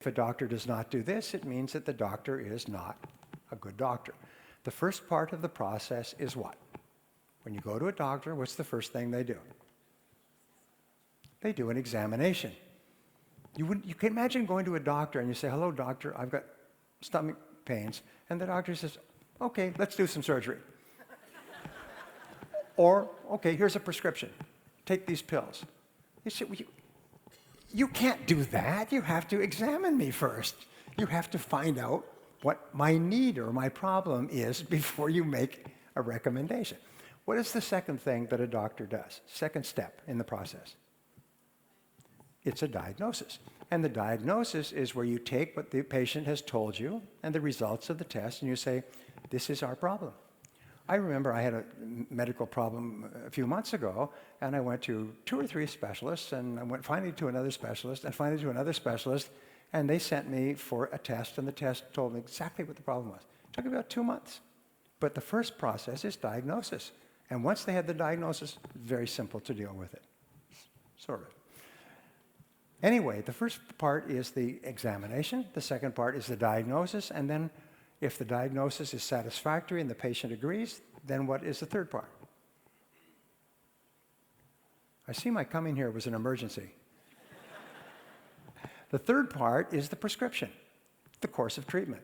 If a doctor does not do this, it means that the doctor is not a good doctor. The first part of the process is what? When you go to a doctor, what's the first thing they do? They do an examination. You can imagine going to a doctor and you say, hello, doctor, I've got stomach pains. And the doctor says, okay, let's do some surgery. Or, okay, here's a prescription. Take these pills. You say, you can't do that. You have to examine me first. You have to find out what my need or my problem is before you make a recommendation. What is the second thing that a doctor does? Second step in the process. It's a diagnosis. And the diagnosis is where you take what the patient has told you and the results of the test, and you say, this is our problem. I remember I had a medical problem a few months ago, and I went to 2 or 3 specialists, and I went finally to another specialist, and finally to another specialist, and they sent me for a test, and the test told me exactly what the problem was. It took about 2 months. But the first process is diagnosis. And once they had the diagnosis, very simple to deal with it, sort of. Anyway, the first part is the examination. The second part is the diagnosis. And then if the diagnosis is satisfactory and the patient agrees, then what is the third part? I see my coming here was an emergency. The third part is the prescription, the course of treatment.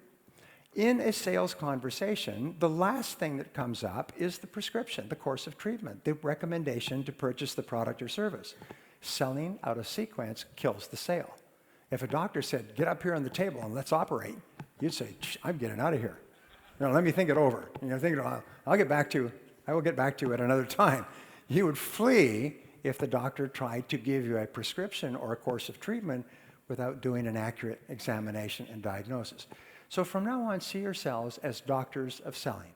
In a sales conversation, the last thing that comes up is the prescription, the course of treatment, the recommendation to purchase the product or service. Selling out of sequence kills the sale. If a doctor said, get up here on the table and let's operate, you'd say, I'm getting out of here. No, let me think it over. I will get back to you at another time. You would flee if the doctor tried to give you a prescription or a course of treatment without doing an accurate examination and diagnosis. So from now on, see yourselves as doctors of selling.